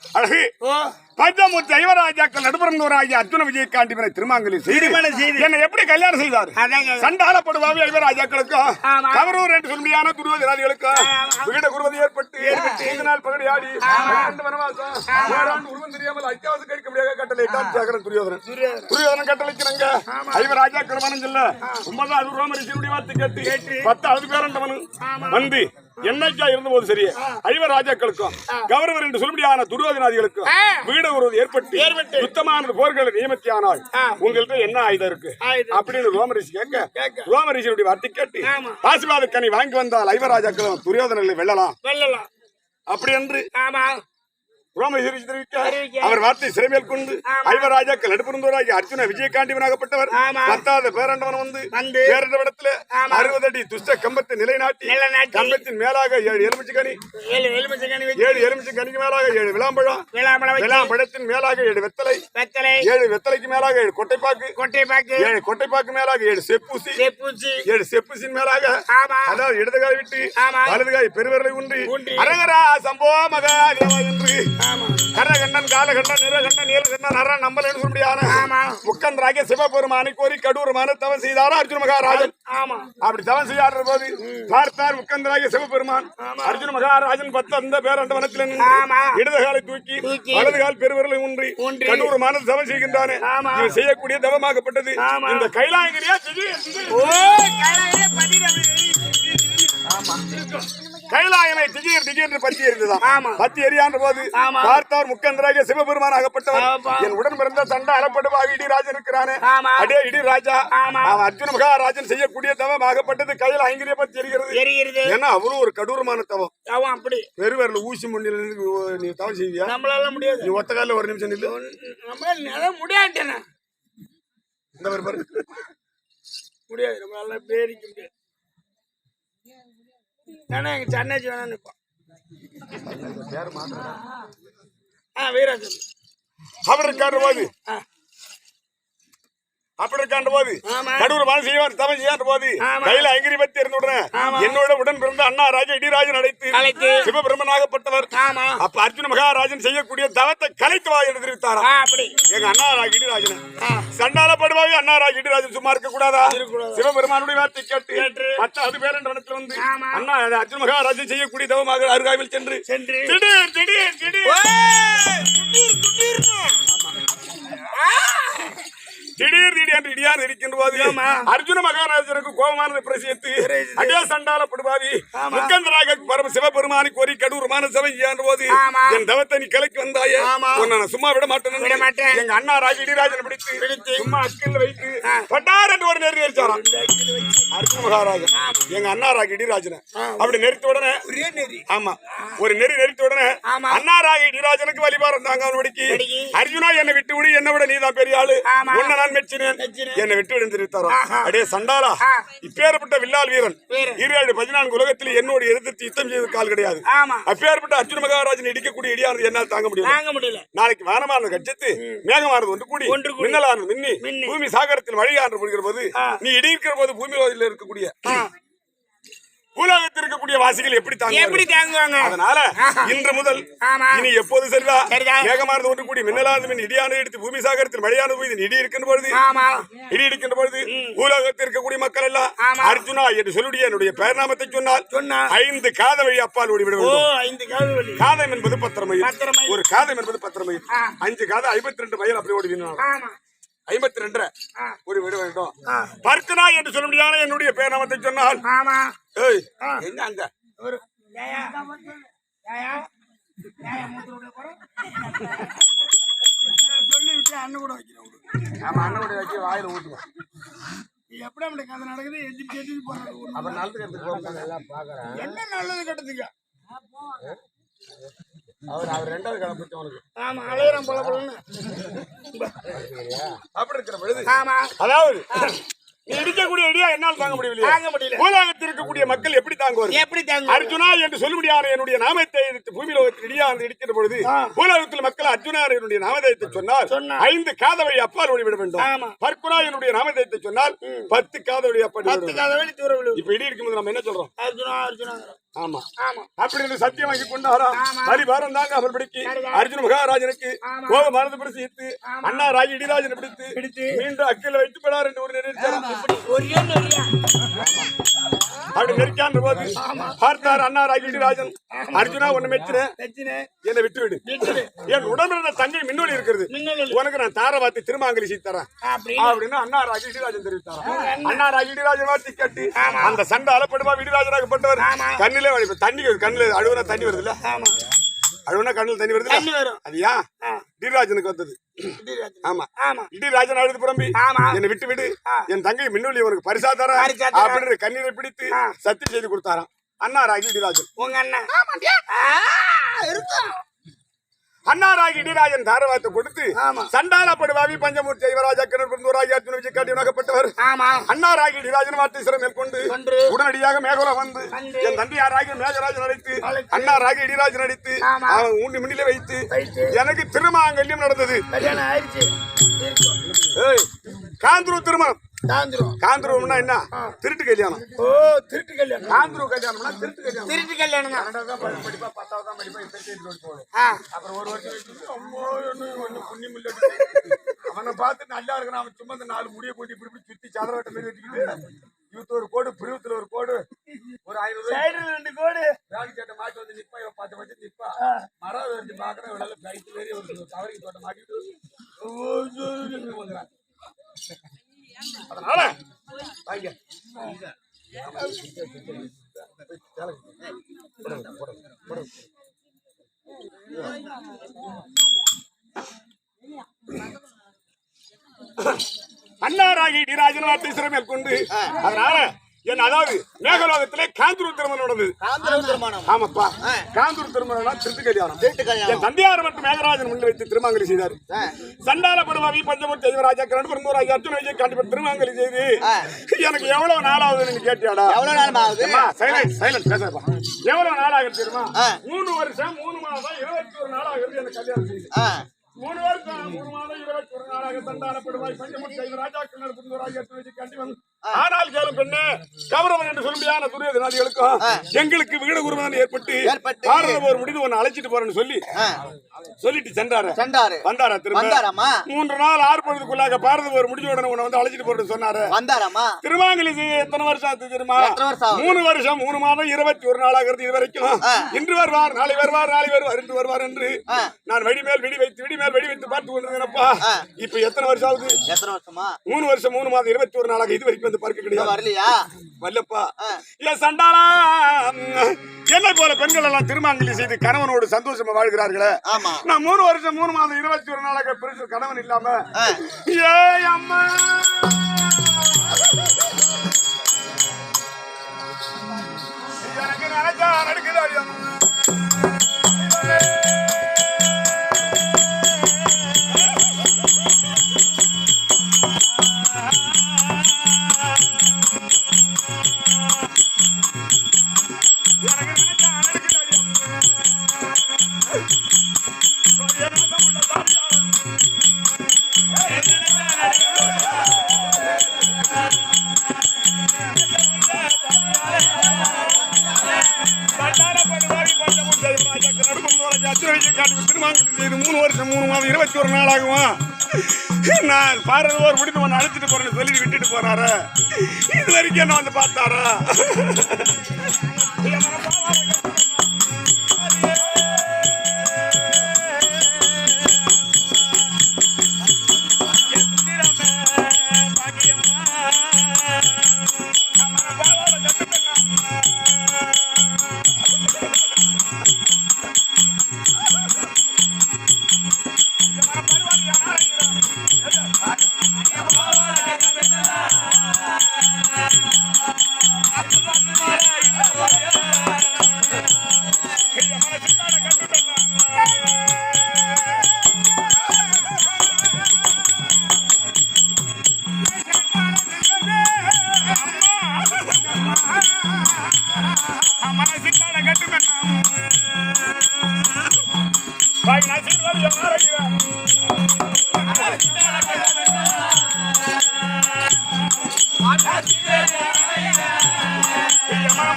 அழகு பஞ்சமூர்த்தி ஐவராஜாக்கள் நடுபுறந்தோராகிய அர்ஜுன விஜயகாண்டிவரை திருமாங்கலி செய்து என்னை எப்படி கல்யாணம் செய்தார்? சண்டாலப்படுவாவி ஐவராஜாக்களுக்கும் கவரூர் என்று சொல்லியான துரியோதனாதிகளுக்கும் விகட குருவதி ஏற்பட்டு 5 நாள் பகடியாடி 2 வனவாசம் 7 ஆண்டு உருவம் தெரியாமல் அத்தியாவசியம் கழிக்க முடியாத கட்டளையிட்டான் சேகரன் துரியோதனன் கட்டளைக்கிறாங்க. ஐவராஜாக்கள் மனம் சொல்ல 9வது ரோமரிஷியுடைய வார்த்தை கேட்டு 10வது பேரண்டவனு வந்து என்னைக்கா இருந்தபோது சரி ஐவராஜாக்களுக்கும் கௌரவர் என்று சொல்லும்படியான துரியோதனாதிகளுக்கும் வீட உறவு ஏற்பட்டு சுத்தமான போர்களை நியமித்தியானால் உங்கள்கிட்ட என்ன ஆயுதம் இருக்கு அப்படின்னு ரோமரிஷி கேட்க ரோமரிஷியுடைய வார்த்தை கேட்டு ஆசீர்வாத கனி வாங்கி வந்தால் ஐவராஜாக்களும் துரியோதனர்களை வெல்லலாம் அப்படி என்று அவர் வார்த்தை சிறைமேல் கொண்டு ஐவராஜாக்கள் நடுப்புறந்தோராகி அர்ஜுன விஜயகாண்டிவனாகப்பட்டவர் 10வது பேரண்டவன் வந்து பேரண்ட இடத்துல 60 அடி துஷ்ட கம்பத்தை நிலைநாட்டி கம்பத்தின் மேலாக 7 எலுமிச்சை கனி 7 எலுமிச்சை கனிக்கு மேலாக 7 விளாம்பழம் விளாம்பழத்தின் மேலாக 7 வெத்தலை 7 வெத்தலைக்கு மேலாக 7 கொட்டைப்பாக்கு 7 கொட்டைப்பாக்கு மேலாக 7 செப்பூசி 7 செப்பூசின் மேலாக அதாவது இடதுகாய் விட்டு வலதுகாய் பெருவரலை ஊன்றி அரகரா சம்போ மகாதேவா என்று கரகண்ணன் காலகண்ணன் நிறகண்ணன் நீலகண்ணன் அரண் நம்பல் என்று சொல்லியான முக்கந்தராகிய சிவபெருமானை கோரி கடூரமான தவம் செய்தார் அர்ஜுன மகாராஜன். அப்படி தவம் செய்யாடுற போது பார்த்தார் முக்கந்தராகிய சிவபெருமான் அர்ஜுன மகாராஜன் 10 பேரண்ட வனத்தில் இடதுகாலை தூக்கி வலதுகால் பெருவரலை ஊன்றி கடூரமான தவம் செய்கின்றானே இவன் செய்யக்கூடிய தவமாகப்பட்டது இந்த கைலாயகிரியா கைலாயனை திடீர் பற்றி எறிந்ததான் பத்தி எரியான்ற போது பார்த்தார் முக்கந்தராகிய சிவபெருமான் ஆகப்பட்டவர் என் உடன் பிறந்த சண்டை அலப்படுவாக இடிராஜன் இருக்கிறானே அடே இடிராஜா அவன் அர்ஜுன மகாராஜன் செய்யக்கூடிய தவம் ஆகப்பட்டது கையில் ஐங்கிரிய பத்தி எரிகிறது ஏன்னா அவ்வளவு ஒரு கடூரமான தவம் அப்படி பெருவரில் ஊசி முன்னில் நீ தவம் செய்வியா? நம்மளால முடியாது. நீ ஒத்த காலில் ஒரு நிமிஷம் நில்லு. முடியாது இந்த முடியாது நம்மளால பேரிக்க முடியாது. எங்க சன்னாச்சி வேணா நிற்பான் வீராஜன் அவர் இருக்காரு போது அப்படி இருக்காண்ட போது கடூர் மன செய்வார் தவம் செய்யாண்ட போது கையில ஐங்கிரி பத்தி இருந்து உடனே என்னோட உடன் பிறந்த அண்ணா ராஜா இடிராஜன் அழைத்து சிவபிரமனாகப்பட்டவர் அப்ப அர்ஜுன மகாராஜன் செய்யக்கூடிய தவத்தை கலைத்து வா என்று தெரிவித்தாரா? எங்க அண்ணா ராஜ இடிராஜன் சண்டாலப்படுவாவே அண்ணா ராஜ இடிராஜன் சும்மா இருக்க கூடாதா? சிவபெருமானுடைய வார்த்தை கேட்டு 10 பேர் என்ற இடத்துல வந்து அண்ணா அர்ஜுன மகாராஜன் செய்யக்கூடிய தவமாக அருகாமையில் சென்று திடீர் இடியார் இருக்கின்ற போது அர்ஜுன மகாராஜனுக்கு கோபமான பிரசித்து அடே சண்டாலப்படுவாவி முக்கந்தராக பரம சிவபெருமானை கோரி கடூரமான சபை செய்யான்ற போது என் தவத்தை நீ கிளைக்கு வந்தாயே நான் சும்மா விட மாட்டேன். எங்க அண்ணா ராஜ இடிராஜனை பிடித்து சும்மா அக்கில் வைத்து பட்டார் என்று ஒரு நெறி நெரிச்சாராம் அர்ஜுன மகாராஜன் எங்க அண்ணா ராஜ இடிராஜனை அப்படி நெரித்த உடனே ஒரு நெறி நெரித்த உடனே அண்ணா ராஜ இடிராஜனுக்கு வழிபாரம் தாங்க அவனுக்கு அர்ஜுனா என்னை விட்டு விடு, என்னை விட நீதான் பெரிய ஆளு, உன்னை நான் மெச்சினேன், என்னை விட்டு விடுந்திருத்தாரோ அடே சண்டாலா இப்பேற்பட்ட வில்லால் வீரன் 14 உலகத்தில் என்னோட எதிர்த்து யுத்தம் செய்த கால் கிடையாது. அப்பேற்பட்ட அர்ஜுன மகாராஜன் இடிக்கக்கூடிய இடியானது என்னால் தாங்க முடியல. நாளைக்கு வானமானது கட்சத்து மேகமானது ஒன்று கூடி மின்னலானது மின்னி பூமி சாகரத்தில் மழையான்று போடுகிற போது நீ இடிக்கிற போது பூமியில் இருக்கக்கூடிய உலகத்தில் இருக்கக்கூடிய வாசிகள் எப்படி தாங்குவாங்க? அதனால இன்று முதல் இனி எப்போது செல்வா வேகமானது ஒன்று கூடி மின்னலானது மின் இடியானது எடுத்து பூமி சாகரத்தில் மழையானது போய் இடி இருக்கின்ற பொழுது உலகத்தில் இருக்கக்கூடிய மக்கள் எல்லாம் அர்ஜுனா என்று சொல்லுடைய என்னுடைய பெயர்நாமத்தை சொன்னால் 5 காத வழி அப்பால் ஓடிவிட வேண்டும். காதம் என்பது 10 மைல், ஒரு காதம் என்பது 10 மைல், 5 காதம் 52 மைல் அப்படி ஓடிவிடணும். 52 ஒரு விட வேண்டும். பர்த்தனா என்று சொல்ல முடியாத என்னுடைய பேர் சொன்னால் என்ன அங்க சொல்லிவிட்டு அண்ணன் கூட வைக்கிறோம். அண்ணன் கூட வச்சு வாயில ஊட்டுவோம். எப்படி அப்படி கதை நடக்குது? எதிர்த்து போறாங்க. அப்புறம் நல்லது கெட்டதுக்கு எல்லாம் பாக்குறேன். என்ன நல்லது கெட்டதுக்கு அவர் 2வது கிளம்பிட்டு அவனுக்கு அலையிறம் போல அப்படி இருக்கிற பொழுது அதாவது இடிக்கக்கூடிய இடியா என்னால் தாங்க முடியல. உலகத்தில் இருக்கக்கூடிய மக்கள் எப்படி தாங்குவார்கள்? அர்ஜுனா என்று சொல்ல முடியாத என்னுடைய நாமத்தை பூமி லோகத்தில் இடியா இடிக்கிற பொழுது உலகத்தில் மக்கள் அர்ஜுனா என்னுடைய நாமதயத்தை சொன்னால் 5 காத வழி அப்பால் ஓடிவிட வேண்டும். பர்குரா என்னுடைய நாமதயத்தை சொன்னால் 10 காத வழி அப்பால். இப்ப இடி இருக்கும்போது நம்ம என்ன சொல்றோம்? அர்ஜுனா அர்ஜுனா ஆமா அப்படின்னு சத்தியம் வாங்கி கொண்டாரா பரிபாரம் தாங்க அவர் பிடிக்கு அர்ஜுன மகாராஜனுக்கு கோபமானது பிடித்து அண்ணா ராஜி இடிராஜனை பிடித்து மீண்டும் அக்கில வைத்து போனார் என்று ஒரு அப்படி நெருக்கான்ற போது பார்த்தார் அண்ணா ராஜி இடிராஜன் அர்ஜுனா ஒண்ணு மெச்சினேன் என்னை விட்டு விடு என் உடம்புல தங்கை மின்னொலி இருக்கிறது உனக்கு நான் தார வார்த்தை திருமாங்கலி செய்தரேன் அப்படின்னு அண்ணா ராஜி இடிராஜன் தெரிவித்தார் அண்ணா ராஜி இடிராஜன் வார்த்தை கேட்டு அந்த சண்டை அலப்படுவா இடிராஜனாகப்பட்டவர் கண்ணிலே தண்ணி கண்ணில் அழுவுனா தண்ணி வருது இல்ல அழுவுனா கண்ணில் தண்ணி வருது அது ஏன் இடிராஜனுக்கு வந்தது ஆமா இடிராஜன் அழுது புறம்பி என்னை விட்டு விடு என் தங்கை மின்னொலி உனக்கு பரிசா தர அப்படின்னு கண்ணீரை பிடித்து சத்தியம் செய்து கொடுத்தாராம் அண்ணா ராஜி இடிராஜன் உங்க அண்ணன் அண்ணா ராகி இடிராஜன் தாரவாத்தை கொடுத்து சண்டாலப்படுவாவி பஞ்சமூர்த்தி ஐவராஜா கிணறு அர்ஜுன விஜயகாண்டி நகப்பட்டவர் அண்ணா ராகி இடிராஜன் வார்த்தை சிறம் மேற்கொண்டு உடனடியாக மேகோலம் வந்து என் தந்தையார் ராகி மேகராஜன் அழைத்து அண்ணா ராகி இடிராஜன் அடித்து அவன் ஊண்டி மின்னிலே வைத்து எனக்கு திருமாங்கல்யம் நடந்தது காந்தூர் திருமணம் காந்தூர்னா என்ன திருட்டு கல்யாணம் திருட்டு கல்யாணம் காந்தூர் கல்யாணம்னா திருட்டு கல்யாணம் படிப்பா 10வது தான் படிப்பா அப்புறம் ஒரு வருஷம் புண்ணியம் இல்ல அவனை பார்த்து நல்லா இருக்கிறான் அவன் சும்மா இந்த 4 முடிய கூட்டி இப்படி சுத்தி சதுரவட்ட மாதிரி வச்சுக்கிட்டு இவத்து ஒரு கோடு பிரிவத்துல ஒரு கோடு ஒரு 2 கோடு வேலை கேட்ட மாட்டு வந்து நிப்பா இவன் 10 வச்சு நிப்பா மரம் வச்சு பாக்குற விடல கைத்து வேறி ஒரு தவறைக்கு தோட்ட மாட்டிட்டு அதனால அண்ணா ராகி இடிராஜன் வார்த்தை சிறை மேற்கொண்டு அதனால என் அதாவது மேகலோகத்திலே காந்தூர் திருமணம் நடந்தது. ஆமாப்பா, காந்தூர் திருமணம் திருட்டு கல்யாணம். என் தந்தையார் மற்றும் மேகராஜன் முன் வைத்து திருமாங்கலி செய்தார். சண்டால படுவாவி பஞ்சமூர்த்தி ஐவராஜா கிரண் அர்ஜுன விஜயகாண்டி திருமாங்கலி செய்து எனக்கு எவ்வளவு நாளாவது கேட்டியாடா? சைலண்ட் பேசப்பா. எவ்வளவு நாளாக தெரியுமா? 3 வருஷம் 3 மாதம் 21 நாளாகிறது எனக்கு கல்யாணம் செய்து. 3 வருஷம் 3 மாதம் 21 நாளாக சண்டாலப்படுவாய் பஞ்சமூர்த்தி ஐவராஜா கிரண் அர்ஜுன விஜயகாண்டி வந்து ஆனால் கேளும் பெண்ணே, கௌரவன் என்று சொல்லும்படியான துரியோதனாதிகளுக்கும் எங்களுக்கு விகட குருவன் ஏற்பட்டு பாரத போர் முடிந்து ஒன்னு அழைச்சிட்டு போறேன்னு சொல்லிட்டு சென்றாரு. வந்தாரா? திரும்ப 3 நாள் 6 பொழுதுக்குள்ளாக பாரத போர் முடிஞ்ச உடனே உன்னை வந்து அழைச்சிட்டு போறேன்னு சொன்னாரு. திருமாங்கலி எத்தனை வருஷம் ஆச்சு தெரியுமா? 3 வருஷம் 3 மாதம் 21 நாளாகிறது. இது வரைக்கும் இன்று வருவார், நாளை வருவார், நாளை வருவார், இன்று வருவார் என்று நான் வெடி மேல் வெடி வைத்து பார்த்து கொண்டிருந்தேனப்பா. இப்ப எத்தனை வருஷம் ஆகுது? 3 வருஷம் 3 மாதம் 21 நாளாக இது வரைக்கும் வந்து பார்க்க கிடையாது. வரலையா? வரலப்பா. ஏன் சண்டாளா, என்னை போல பெண்கள் எல்லாம் திருமாங்கலி செய்து கணவனோடு சந்தோஷமா வாழ்கிறார்களே. நான் 3 வருஷம் 3 மாதம் 21 நாளாக பெருசு கணவன் இல்லாம ஏ அம்மா எனக்கு நினைச்சா நடக்குதா? திருமாங்கலி 3 வருஷம் 3 மாதம் 21 நாள் ஆகுமா? நான் பாரத போர் முடிந்து ஒன்னு அழைச்சிட்டு போறேன்னு சொல்லி விட்டுட்டு போறாரு. இது வரைக்கும் என்ன வந்து பார்த்தாரா?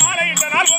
மாலை இந்த நாள்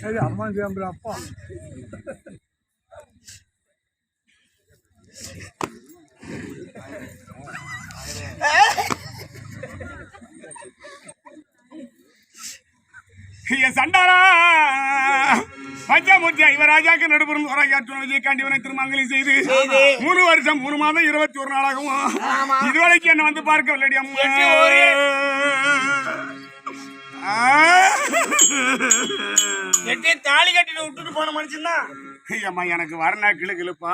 அம்மா சேம்பு அப்பா சண்டாரா பஞ்சாமூர்த்தி ஐவராஜாக்கு நடுப்புறம் விஜயகாண்டிவனை திருமங்கலி செய்து 3 வருஷம் 3 மாதம் 21 நாளாகவும் இதுவரைக்கும் என்ன வந்து பார்க்கவில்லை அம்மா. தாலி கட்டிட்டு விட்டுட்டு போன மனுஷன் தான் அம்மா. எனக்கு வரணா கிளு கிளுப்பா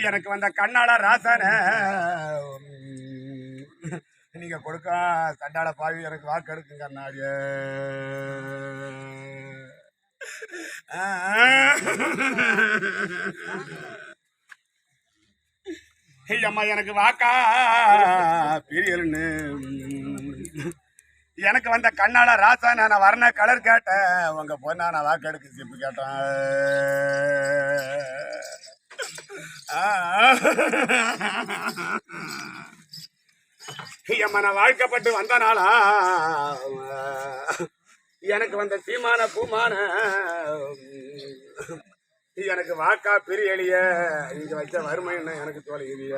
எனக்கு வந்த கண்ணாட ராசான நீங்க கொடுக்க சண்டால பாவி எனக்கு வாக்கு எடுக்குங்க கண்ணாடிய. அம்மா எனக்கு வாக்கா பிரியல்னு எனக்கு வந்த கண்ணால ராசா நான் வரண கலர் கேட்டேன். உங்க பொண்ணா நான் வாக்கு எடுக்க சிப்பு கேட்டேன். அம்மா நான் வாழ்க்கப்பட்டு வந்த நாளா எனக்கு வந்த சீமான பூமான எனக்கு வாக்கா பிரியலிய இங்க வச்ச வறுமைன்னு எனக்கு தோலையிலிய.